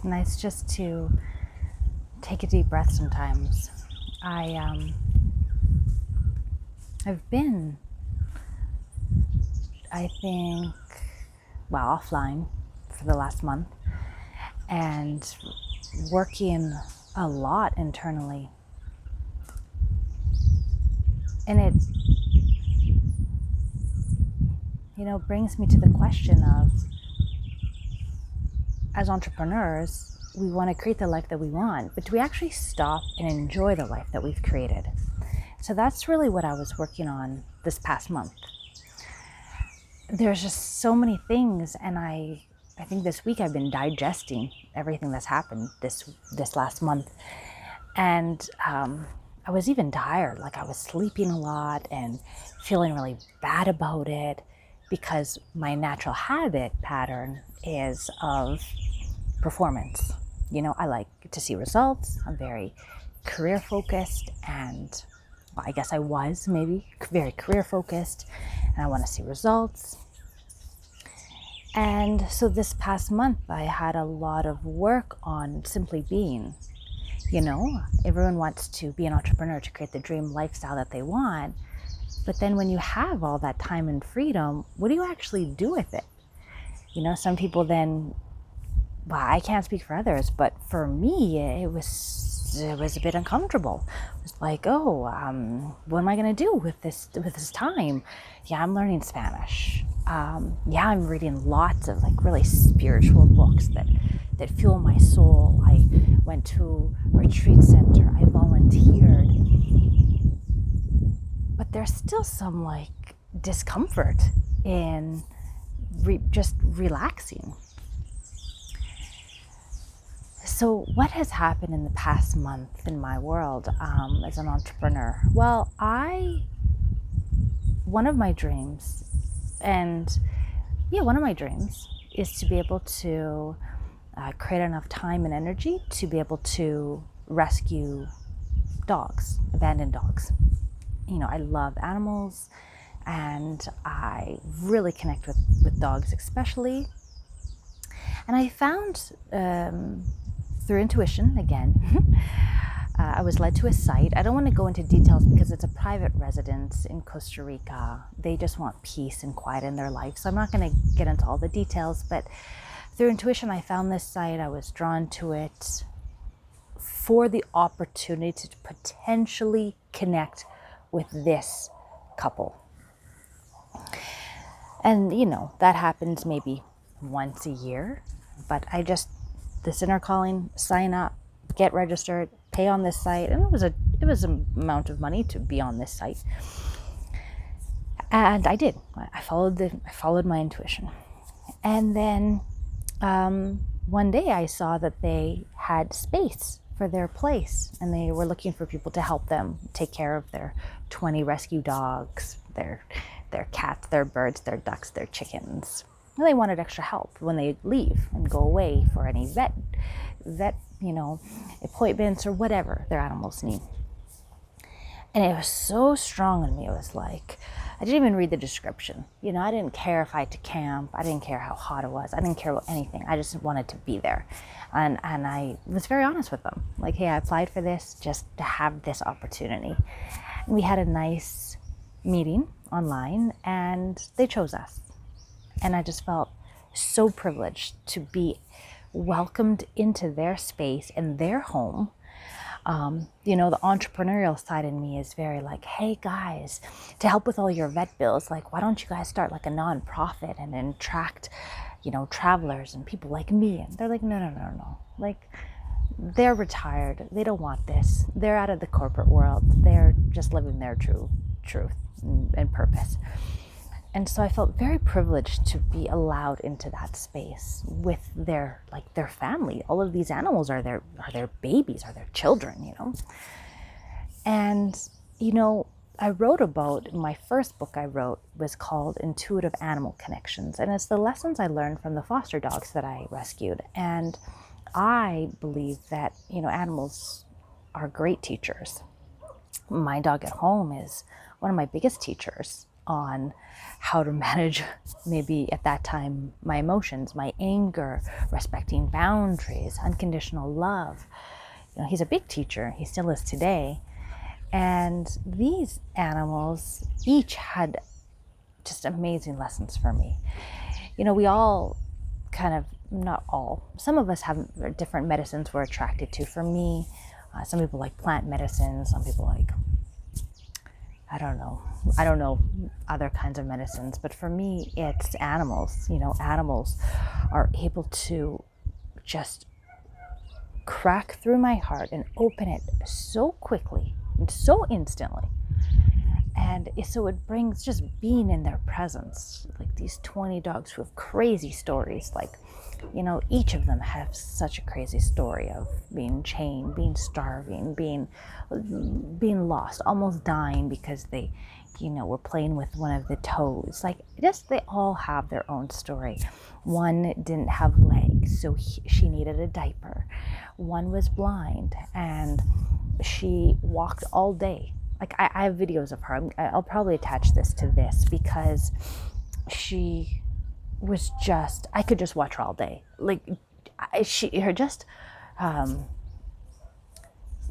nice just to take a deep breath sometimes. I've been, I think, offline for the last month and working a lot internally. And it, brings me to the question of, as entrepreneurs, we want to create the life that we want, but do we actually stop and enjoy the life that we've created? So that's really what I was working on this past month. There's just so many things, and I think this week I've been digesting everything that's happened this last month. And I was even tired, like I was sleeping a lot and feeling really bad about it, because my natural habit pattern is of performance. I like to see results. I'm very career focused, and I guess I was maybe very career focused, and I want to see results. And so this past month, I had a lot of work on simply being. Everyone wants to be an entrepreneur to create the dream lifestyle that they want. But then when you have all that time and freedom, what do you actually do with it? Some people then, I can't speak for others, but for me, it was a bit uncomfortable. It was like, what am I going to do with this time? Yeah, I'm learning Spanish. I'm reading lots of really spiritual books that fuel my soul. I went to a retreat center. I volunteered. But there's still some discomfort in just relaxing. So what has happened in the past month in my world as an entrepreneur? Well, one of my dreams is to be able to create enough time and energy to be able to rescue dogs, abandoned dogs. I love animals, and I really connect with dogs especially. And I found through intuition again, I was led to a site. I don't want to go into details because it's a private residence in Costa Rica. They just want peace and quiet in their life. So I'm not going to get into all the details, but through intuition, I found this site. I was drawn to it for the opportunity to potentially connect with this couple. And, that happens maybe once a year, but this inner calling, sign up, get registered, pay on this site. And it was an amount of money to be on this site. And I did. I followed my intuition. And then one day I saw that they had space for their place, and they were looking for people to help them take care of their 20 rescue dogs, their cats, their birds, their ducks, their chickens. And they wanted extra help when they leave and go away for any vet, appointments or whatever their animals need. And it was so strong in me. It was like, I didn't even read the description. I didn't care if I had to camp. I didn't care how hot it was. I didn't care about anything. I just wanted to be there. And I was very honest with them. Like, hey, I applied for this just to have this opportunity. And we had a nice meeting online, and they chose us. And I just felt so privileged to be welcomed into their space and their home. The entrepreneurial side in me is very like, hey guys, to help with all your vet bills, why don't you guys start a nonprofit and attract, travelers and people like me? And they're like, no. They're retired. They don't want this. They're out of the corporate world. They're just living their truth and purpose. And so I felt very privileged to be allowed into that space with their family. All of these animals are their babies, are their children, And, I wrote about, my first book I wrote was called Intuitive Animal Connections. And it's the lessons I learned from the foster dogs that I rescued. And I believe that, animals are great teachers. My dog at home is one of my biggest teachers on how to manage, maybe at that time, my emotions, my anger, respecting boundaries, unconditional love. You know, he's a big teacher. He still is today. And these animals each had just amazing lessons for me. You know, we all kind of, not all, some of us have different medicines we're attracted to. For me, some people like plant medicine, some people like, I don't know other kinds of medicines, but for me, it's animals. You know, animals are able to just crack through my heart and open it so quickly and so instantly. And so it brings just being in their presence, like these 20 dogs who have crazy stories. Like, you know, each of them have such a crazy story of being chained, being starving, being lost, almost dying because they, you know, were playing with one of the toes. Like, just, they all have their own story. One didn't have legs, so she needed a diaper. One was blind and she walked all day. Like, I have videos of her. I'll probably attach this to this because she was just, I could just watch her all day. Like,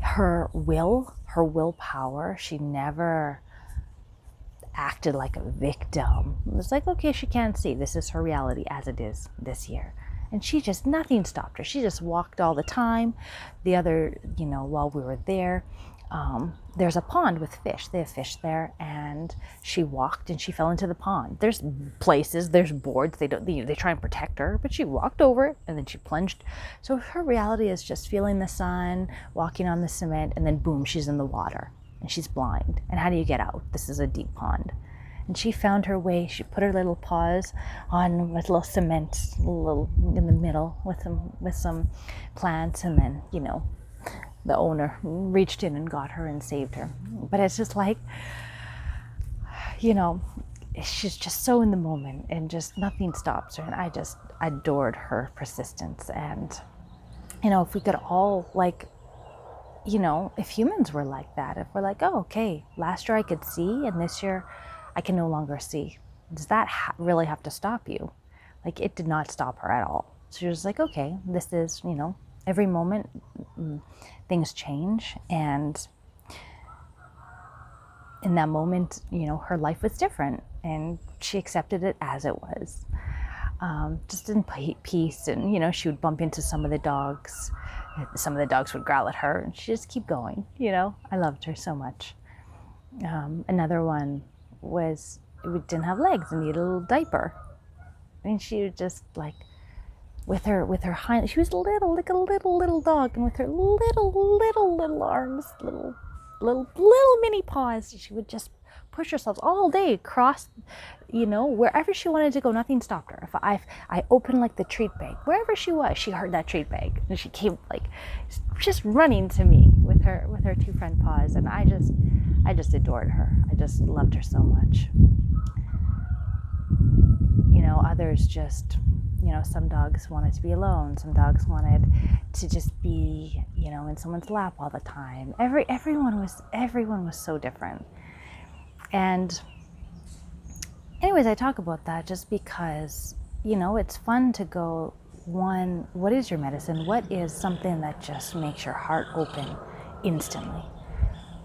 her willpower, she never acted like a victim. It was like, okay, she can't see. This is her reality as it is this year. And nothing stopped her. She just walked all the time. The other, you know, while we were there, there's a pond with fish. They have fish there, and she walked and she fell into the pond. There's boards. They try and protect her, but she walked over it and then she plunged. So her reality is just feeling the sun, walking on the cement, and then boom, she's in the water and she's blind. And how do you get out? This is a deep pond. And she found her way. She put her little paws on with little cement, little in the middle with some plants, and then, you know, the owner reached in and got her and saved her. But it's just like, you know, she's just so in the moment and just nothing stops her. And I just adored her persistence. And, you know, if we could all, like, you know, if humans were like that, if we're like, oh, okay, last year I could see and this year I can no longer see. Does that really have to stop you? Like, it did not stop her at all. So she was like, okay, this is, you know, every moment things change. And in that moment, you know, her life was different and she accepted it as it was. Just in peace. And, you know, she would bump into some of the dogs. Some of the dogs would growl at her and she'd just keep going. You know, I loved her so much. Another one was, we didn't have legs and needed a little diaper. And she would just, like, with her hind, she was little, like a little dog, and with her little arms, little mini paws, she would just push herself all day across, you know, wherever she wanted to go. Nothing stopped her. If I opened, like, the treat bag, wherever she was, she heard that treat bag and she came, like, just running to me with her two front paws. And I just adored her. I just loved her so much. You know, others just, you know, some dogs wanted to be alone. Some dogs wanted to just be, you know, in someone's lap all the time. Everyone was so different. And anyways, I talk about that just because, you know, it's fun to go, one, what is your medicine? What is something that just makes your heart open instantly?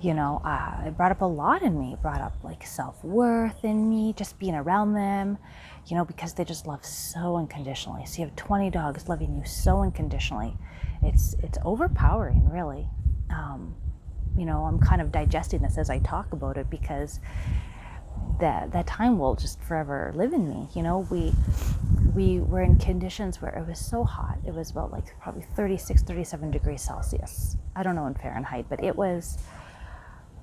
You know, it brought up a lot in me. It brought up, like, self-worth in me, just being around them, you know, because they just love so unconditionally. So you have 20 dogs loving you so unconditionally. It's overpowering, really. You know, I'm kind of digesting this as I talk about it because that time will just forever live in me. You know, we were in conditions where it was so hot. It was about, like, probably 36, 37 degrees Celsius. I don't know in Fahrenheit, but it was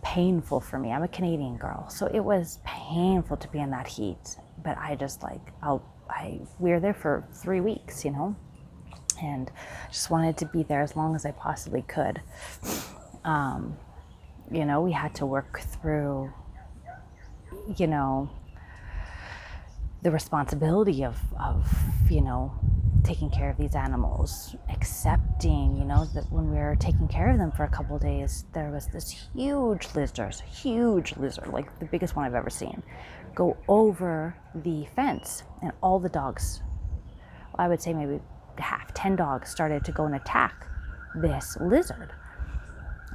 painful for me. I'm a Canadian girl, so it was painful to be in that heat. But I just, like, we were there for 3 weeks, you know, and just wanted to be there as long as I possibly could. You know, we had to work through, you know, the responsibility of, you know, taking care of these animals, accepting, that when we were taking care of them for a couple of days, there was this huge lizard, like the biggest one I've ever seen, go over the fence, and all the dogs, I would say maybe 10 dogs, started to go and attack this lizard.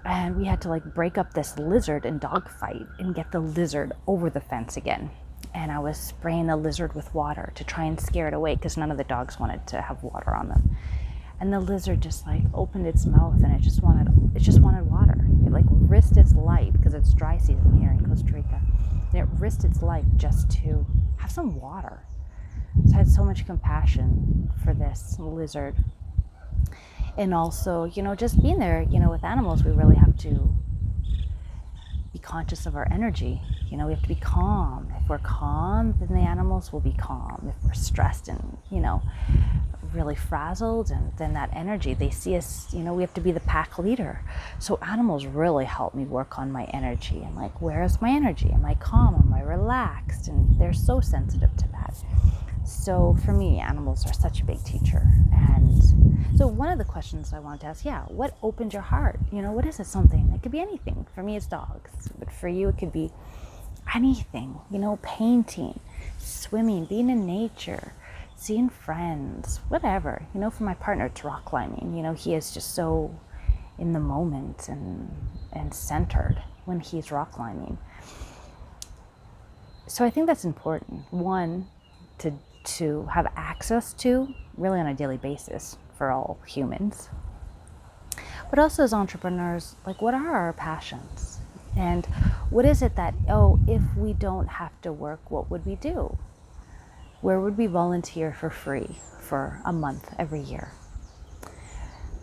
And we had to break up this lizard and dog fight and get the lizard over the fence again. And I was spraying the lizard with water to try and scare it away, because none of the dogs wanted to have water on them. And the lizard just opened its mouth, and it just wanted water. It risked its life, because it's dry season here in Costa Rica. And it risked its life just to have some water. So I had so much compassion for this lizard. And also, just being there, with animals, we really have to be conscious of our energy. We have to be calm. If we're calm, then the animals will be calm. If we're stressed and, really frazzled, and then that energy, they see us, we have to be the pack leader. So animals really help me work on my energy. And where is my energy? Am I calm? Am I relaxed? And they're so sensitive to that. So for me, animals are such a big teacher. And so one of the questions I wanted to ask, what opened your heart? What is it? Something? It could be anything. For me, it's dogs. But for you, it could be anything, painting, swimming, being in nature, seeing friends, whatever. For my partner, it's rock climbing. He is just so in the moment and centered when he's rock climbing. So I think that's important. One, to have access to, really on a daily basis for all humans. But also as entrepreneurs, what are our passions? And what is it that, if we don't have to work, what would we do? Where would we volunteer for free for a month every year?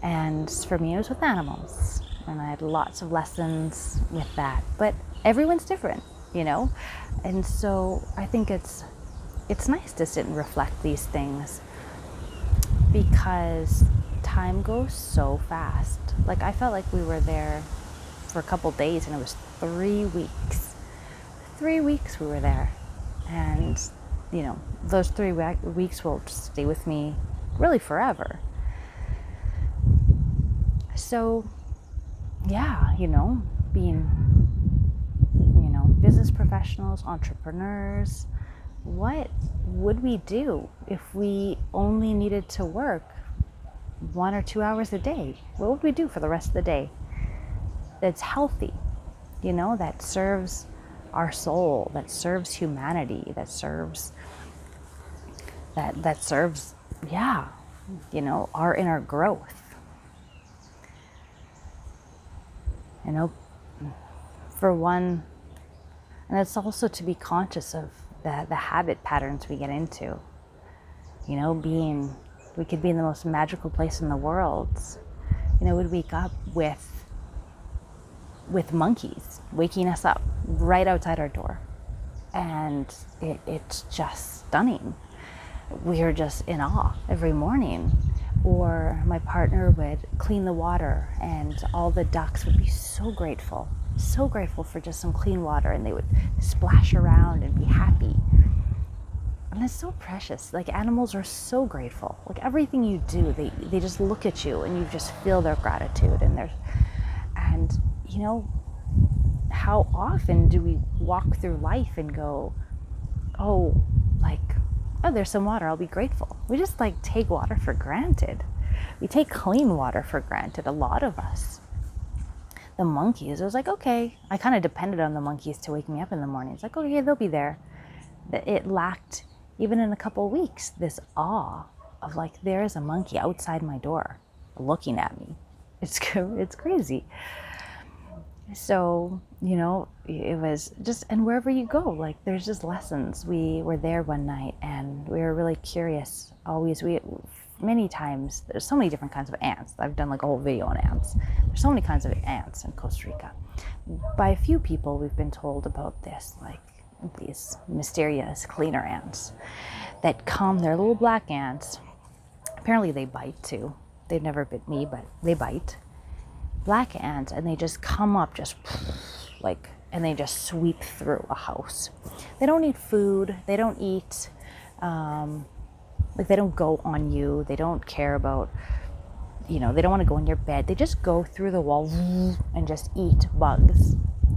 And for me, it was with animals. And I had lots of lessons with that. But everyone's different, And so I think it's nice to sit and reflect these things, because time goes so fast. I felt like we were there for a couple days, and it was 3 weeks. 3 weeks we were there. And, those 3 weeks will just stay with me really forever. So, being, business professionals, entrepreneurs, what would we do if we only needed to work 1 or 2 hours a day? What would we do for the rest of the day that's healthy, that serves our soul, that serves humanity, that serves our inner growth? For one, and it's also to be conscious of the habit patterns we get into. We could be in the most magical place in the world. We'd wake up with monkeys waking us up right outside our door. And it's just stunning. We are just in awe every morning. Or my partner would clean the water, and all the ducks would be so grateful for just some clean water, and they would splash around and be happy. And it's so precious. Animals are so grateful. Everything you do, they just look at you, and you just feel their gratitude. And how often do we walk through life and go, oh, there's some water, I'll be grateful. We just take water for granted. We take clean water for granted, a lot of us. The monkeys, it was okay. I kind of depended on the monkeys to wake me up in the morning. It's okay, they'll be there. It lacked, even in a couple of weeks, this awe of there is a monkey outside my door looking at me. It's crazy. So, it was just, and wherever you go, there's just lessons. We were there one night, and we were really curious. Many times, there's so many different kinds of ants. I've done a whole video on ants. There's so many kinds of ants in Costa Rica. By a few people, we've been told about this, these mysterious cleaner ants that come. They're little black ants. Apparently they bite too. They've never bit me, but they bite. Black ants, and they just come up and they just sweep through a house. They don't eat food. They don't eat Like they don't go on you. They don't care about, they don't want to go in your bed. They just go through the wall and just eat bugs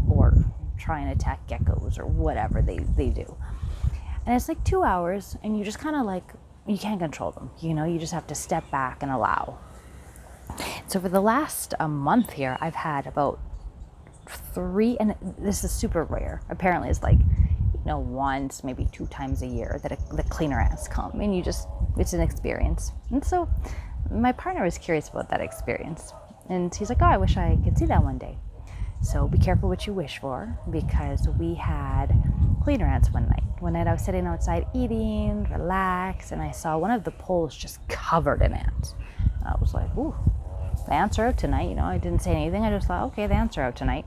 or try and attack geckos or whatever they do. And it's like 2 hours and you just kind of like, you can't control them. You just have to step back and allow. So for the last month here, I've had about 3, and this is super rare. Apparently it's like, once, maybe 2 times a year that the cleaner ants come, and it's an experience. And so my partner was curious about that experience, and he's like, oh, I wish I could see that one day. So be careful what you wish for, because we had cleaner ants one night. One night I was sitting outside eating, relaxed, and I saw one of the poles just covered in ants. I was like, ooh, the ants are out tonight. I didn't say anything. I just thought, okay, the ants are out tonight.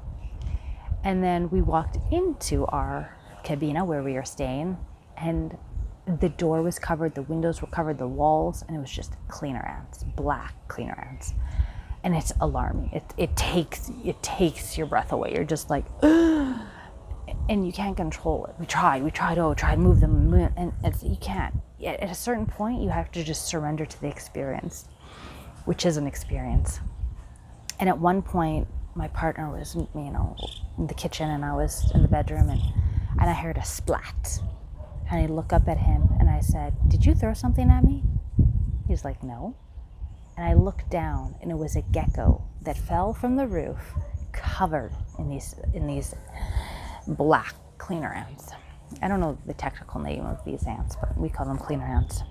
And then we walked into our cabina where we were staying, and the door was covered, the windows were covered, the walls, and it was just cleaner ants, black cleaner ants. And it's alarming. It takes your breath away. You're just like, ugh, and you can't control it. We tried to move them, and you can't. At a certain point, you have to just surrender to the experience, which is an experience. And at one point, my partner was, in the kitchen, and I was in the bedroom, and I heard a splat. And I look up at him, and I said, did you throw something at me? He's like, no. And I looked down, and it was a gecko that fell from the roof, covered in these black cleaner ants. I don't know the technical name of these ants, but we call them cleaner ants.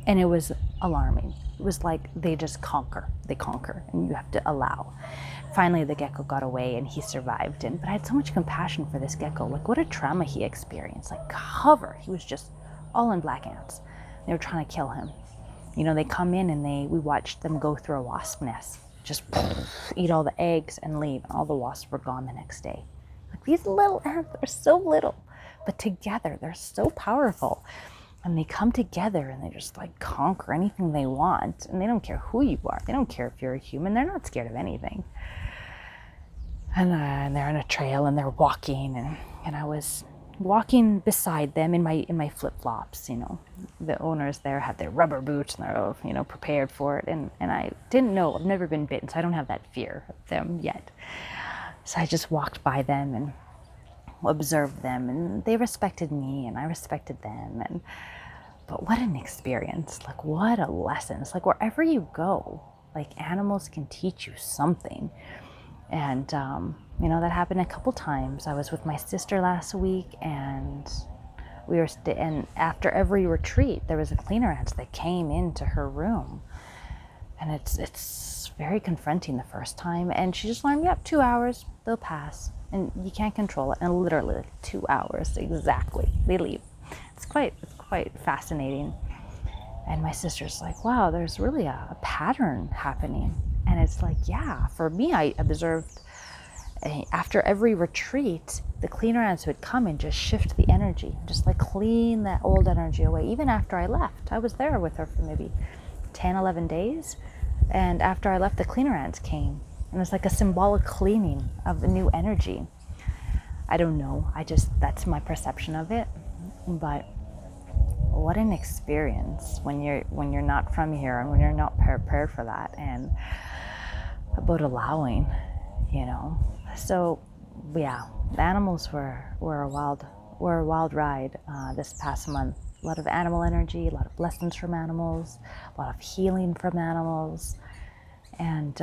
And it was alarming. It was like they just conquer, and you have to allow. Finally, the gecko got away and he survived. But I had so much compassion for this gecko. Like, what a trauma he experienced. Like, covered. He was just all in black ants. They were trying to kill him. They come in and we watched them go through a wasp nest, just eat all the eggs and leave. And all the wasps were gone the next day. Like, these little ants are so little, but together they're so powerful. And they come together and they just like conquer anything they want. And they don't care who you are. They don't care if you're a human. They're not scared of anything. And they're on a trail and they're walking. And I was walking beside them in my flip-flops. The owners there had their rubber boots and they're, prepared for it. And I didn't know. I've never been bitten, so I don't have that fear of them yet. So I just walked by them and observed them, and they respected me and I respected them. But what an experience. Like, what a lesson. It's like wherever you go, like, animals can teach you something. And that happened a couple times. I was with my sister last week, and and after every retreat there was a cleaner ant that came into her room, and it's very confronting the first time. And she just learned, 2 hours, they'll pass. And you can't control it. And literally like 2 hours exactly, they leave. It's quite fascinating. And my sister's like, wow, there's really a pattern happening. And it's like, yeah, for me, I observed after every retreat, the cleaner ants would come and just shift the energy, just like clean that old energy away. Even after I left, I was there with her for maybe 10, 11 days. And after I left, the cleaner ants came. And it's like a symbolic cleaning of the new energy. I don't know. That's my perception of it. But what an experience when you're not from here and when you're not prepared for that, and about allowing, So yeah, the animals were a wild ride this past month. A lot of animal energy, a lot of lessons from animals, a lot of healing from animals, and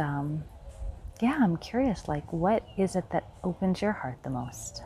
I'm curious, like, what is it that opens your heart the most?